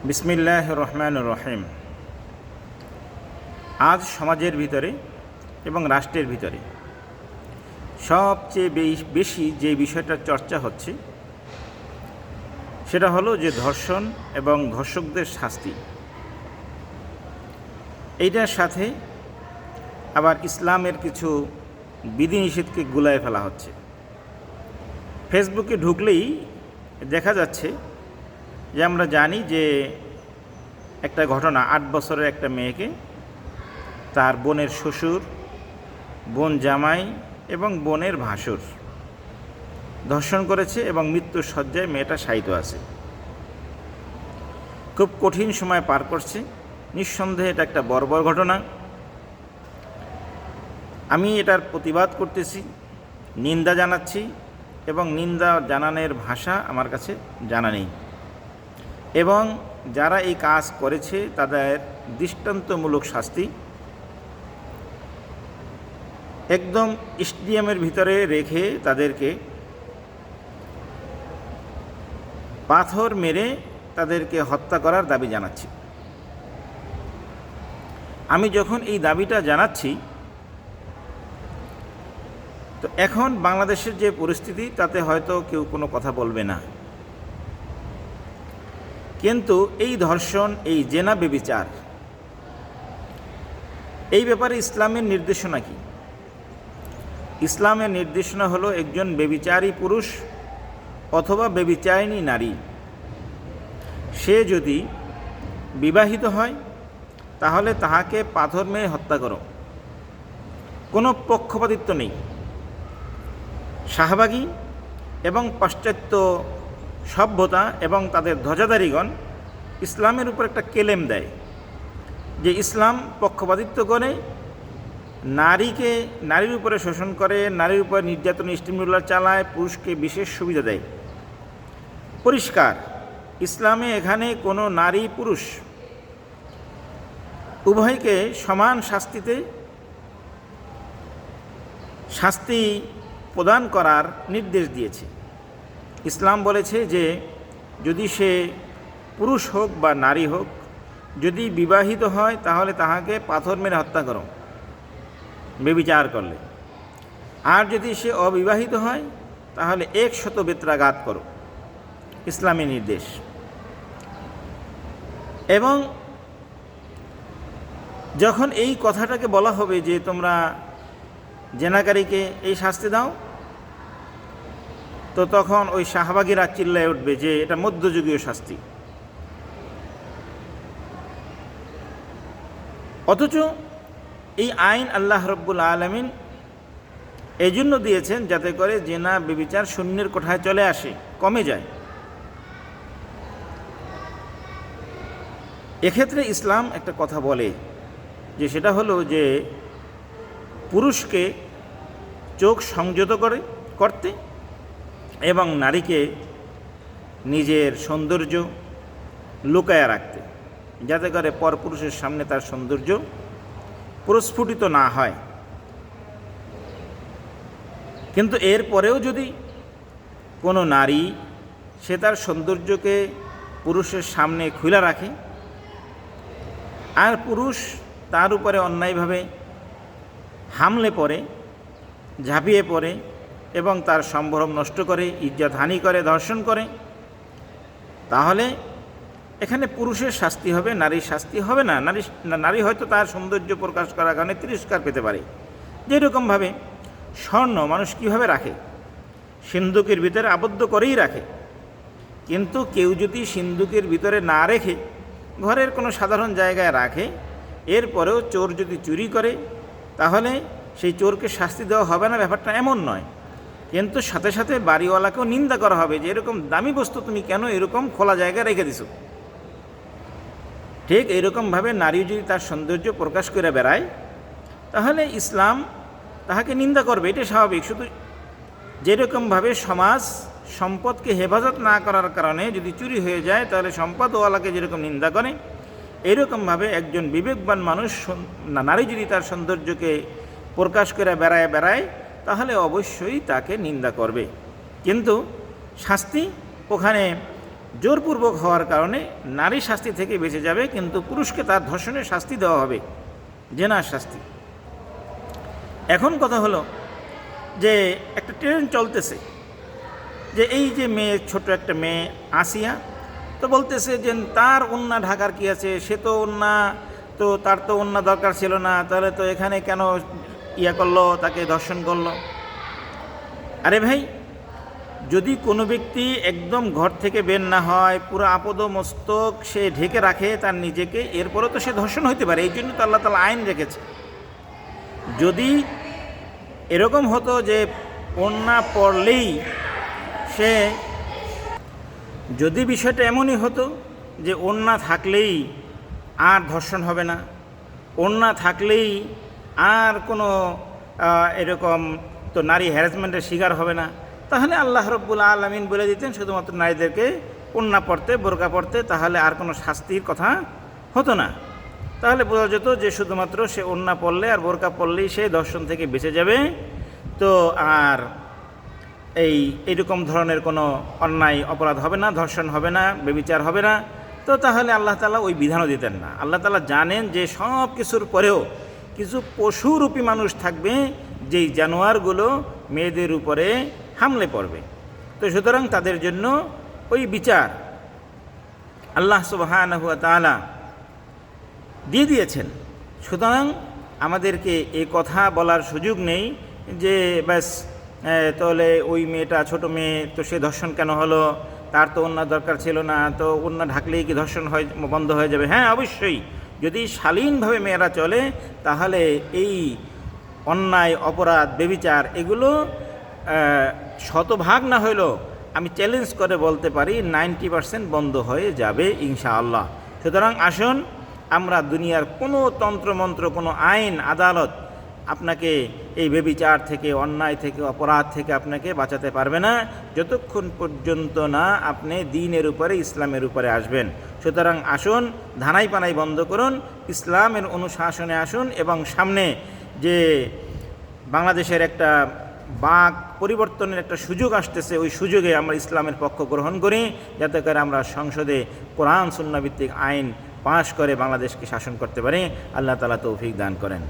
বিসমিল্লাহির রহমানির রহিম। আজ সমাজের ভিতরে এবং রাষ্ট্রের ভিতরে সবচেয়ে বেশি যে বিষয়টার চর্চা হচ্ছে সেটা হলো যে ধর্ষণ এবং ধর্ষকদের শাস্তি। এইটার সাথে আবার ইসলামের কিছু বিধিনিষেধকে গুলায় ফেলা হচ্ছে। ফেসবুকে ঢুকলেই দেখা যাচ্ছে যে আমরা জানি যে একটা ঘটনা, 8 বছরের একটা মেয়েকে তার বোনের শ্বশুর, বোন জামাই এবং বোনের ভাসুর ধর্ষণ করেছে এবং মৃত্যুর শয্যায় মেয়েটা শায়িত আছে। খুব কঠিন সময় পার করছে। নিঃসন্দেহে এটা একটা বর্বর ঘটনা। আমি এটার প্রতিবাদ করতেছি, নিন্দা জানাচ্ছি এবং নিন্দা জানানোর ভাষা আমার কাছে জানা নেই। এবং যারা এই কাজ করেছে তাদের দৃষ্টান্তমূলক শাস্তি একদম স্টেডিয়ামের ভিতরে রেখে তাদেরকে পাথর মেরে তাদেরকে হত্যা করার দাবি জানাচ্ছি। আমি যখন এই দাবিটা জানাচ্ছি, তো এখন বাংলাদেশের যে পরিস্থিতি তাতে হয়তো কেউ কোনো কথা বলবে না, কিন্তু এই ধর্ষণ, এই জেনা ব্যভিচার, এই ব্যাপারে ইসলামের নির্দেশনা কি? ইসলামের নির্দেশনা হলো একজন ব্যভিচারী পুরুষ অথবা ব্যভিচারিণী নারী, সে যদি বিবাহিত হয় তাহলে তাহাকে পাথর মেরে হত্যা করো। কোনো পক্ষপাতিত্ব নেই। শাহবাগী এবং পাশ্চাত্য সভ্যতা এবং তাদের ধ্বজাধারীগণ ইসলামের উপর একটা কেলেম দেয় যে ইসলাম পক্ষপাতিত্ব করে, নারীর উপরে শোষণ করে, নারীর উপর নির্যাতন স্টিমুলার চালায়, পুরুষকে বিশেষ সুবিধা দেয়। পরিষ্কার, ইসলামে এখানে কোনো নারী পুরুষ উভয়কে সমান শাস্তি প্রদান করার নির্দেশ দিয়েছে। ইসলাম বলেছে যে যদি সে পুরুষ হোক বা নারী হোক, যদি বিবাহিত হয় তাহলে তাহাকে পাথর মেরে হত্যা করো ব্যভিচার করলে, আর যদি সে অবিবাহিত হয় তাহলে 100 বেত্রাঘাত করো। ইসলামী নির্দেশ। এবং যখন এই কথাটাকে বলা হবে যে তোমরা জেনাকারীকে এই শাস্তি দাও, তো তখন ওই শাহবাগীরা চিল্লায় উঠবে যে এটা মধ্যযুগীয় শাস্তি। অথচ এই আইন আল্লাহ রব্বুল আলামিন এই জন্য দিয়েছেন যাতে করে জেনা ব্যভিচার শূন্যের কোঠায় চলে আসে, কমে যায়। এক্ষেত্রে ইসলাম একটা কথা বলে যে সেটা হলো যে পুরুষকে চোখ সংযত করতে এবং নারীকে নিজের সৌন্দর্য লুকায়া রাখতে, যাতে করে পরপুরুষের সামনে তার সৌন্দর্য প্রস্ফুটিত না হয়। কিন্তু এরপরেও যদি কোনো নারী সে তার সৌন্দর্যকে পুরুষের সামনে খুলে রাখে আর পুরুষ তার উপরে অন্যায়ভাবে হামলে পড়ে, ঝাঁপিয়ে পড়ে এবং তার সম্ভ্রম নষ্ট করে, ইজ্জতহানি করে, ধর্ষণ করে, তাহলে এখানে পুরুষের শাস্তি হবে, নারীর শাস্তি হবে না। নারী হয়তো তার সৌন্দর্য প্রকাশ করার কারণে তিরস্কার পেতে পারে। যেরকমভাবে স্বর্ণ মানুষ কীভাবে রাখে, সিন্দুকের ভিতরে আবদ্ধ করেই রাখে, কিন্তু কেউ যদি সিন্দুকের ভিতরে না রেখে ঘরের কোনো সাধারণ জায়গায় রাখে, এরপরেও চোর যদি চুরি করে তাহলে সেই চোরকে শাস্তি দেওয়া হবে না, ব্যাপারটা এমন নয়। কিন্তু সাথে সাথে বাড়িওয়ালাকেও নিন্দা করা হবে যে এরকম দামি বস্তু তুমি কেন এরকম খোলা জায়গায় রেখে দিছো। ঠিক এইরকমভাবে নারী যদি তার সৌন্দর্য প্রকাশ করে বেড়ায় তাহলে ইসলাম তাহাকে নিন্দা করবে, এটা স্বাভাবিক। শুধু যেরকমভাবে সমাজ সম্পদকে হেফাজত না করার কারণে যদি চুরি হয়ে যায় তাহলে সম্পদওয়ালাকে যেরকম নিন্দা করে, এইরকমভাবে একজন বিবেকবান মানুষ, নারী যদি তার সৌন্দর্যকে প্রকাশ করে বেড়ায় তাহলে অবশ্যই তাকে নিন্দা করবে। কিন্তু শাস্তি ওখানে জোরপূর্বক হওয়ার কারণে নারী শাস্তি থেকে বেঁচে যাবে, কিন্তু পুরুষকে তার ধর্ষণের শাস্তি দেওয়া হবে, জেনার শাস্তি। এখন কথা হলো যে একটা ট্রেন চলতেছে, যে এই যে মেয়ে, ছোট একটা মেয়ে আসিয়া, তো বলতেছে যে তার ওন্না ঢাকার কি আছে, সে তো ওন্না, তো তার তো ওন্না দরকার ছিল না, তাহলে তো এখানে কেন ইয়া করলো, তাকে ধর্ষণ করলো। আরে ভাই, যদি কোনো ব্যক্তি একদম ঘর থেকে বের না হয়, পুরো আপদ মস্তক সে ঢেকে রাখে তার নিজেকে, এরপরও তো সে ধর্ষণ হইতে পারে। এই জন্য তো আল্লাহ তাআলা আইন রেখেছে। যদি এরকম হতো যে ওন্না পড়লেই সে, যদি বিষয়টা এমনই হতো যে ওন্না থাকলেই আর ধর্ষণ হবে না, ওন্না থাকলেই আর কোনো এরকম তো নারী হ্যারাসমেন্টের শিকার হবে না, তাহলে আল্লাহ রাব্বুল আলামিন বলে দিতেন শুধুমাত্র নারীদেরকে ওন্না পড়তে, বোরকা পড়তে, তাহলে আর কোনো শাস্তির কথা হতো না। তাহলে বোঝা যেত যে শুধুমাত্র সে ওন্না পড়লে আর বোরকা পড়লেই সে ধর্ষণ থেকে বেঁচে যাবে, তো আর এইরকম ধরনের কোনো অন্যায় অপরাধ হবে না, ধর্ষণ হবে না, ব্যভিচার হবে না। তো তাহলে আল্লাহ তাআলা ওই বিধানও দিতেন না। আল্লাহ তাআলা জানেন যে সব কিছুর পরেও কিছু পশুরূপী মানুষ থাকবে, যেই জানোয়ারগুলো মেয়েদের উপরে হামলে পড়বে। তো সুতরাং তাদের জন্য ওই বিচার আল্লাহ সুবহানাহু ওয়া তাআলা দিয়ে দিয়েছেন। সুতরাং আমাদেরকে এই কথা বলার সুযোগ নেই যে ব্যাস তাহলে ওই মেয়েটা, ছোট মেয়ে, তো সে ধর্ষণ কেন হলো, তার তো ওন্না দরকার ছিল না, তো ওন্না ঢাকলেই কি ধর্ষণ বন্ধ হয়ে যাবে? হ্যাঁ, অবশ্যই। যদি শালীনভাবে মেয়েরা চলে তাহলে এই অন্যায়, অপরাধ, ব্যভিচার এগুলো শতভাগ না হইলেও আমি চ্যালেঞ্জ করে বলতে পারি 90% বন্ধ হয়ে যাবে ইনশাআল্লাহ। সুতরাং আসুন, আমরা দুনিয়ার কোনো তন্ত্রমন্ত্র, কোনো আইন, আদালত আপনাকে এই ব্যভিচার থেকে, অন্যায় থেকে, অপরাধ থেকে আপনাকে বাঁচাতে পারবে না, যতক্ষণ পর্যন্ত না আপনি দ্বীনের উপরে, ইসলামের উপরে আসবেন। সুতরাং আসুন, ধানাই পানাই বন্ধ করুন, ইসলামের অনুশাসনে আসুন, এবং সামনে যে বাংলাদেশের একটা বাক পরিবর্তনের একটা সুযোগ আসতেছে, ওই সুযোগে আমরা ইসলামের পক্ষ গ্রহণ করি, যাতে করে আমরা সংসদে কোরআন সুন্নাহ ভিত্তিক আইন পাশ করে বাংলাদেশকে শাসন করতে পারি। আল্লাহ তাআলা তৌফিক দান করেন।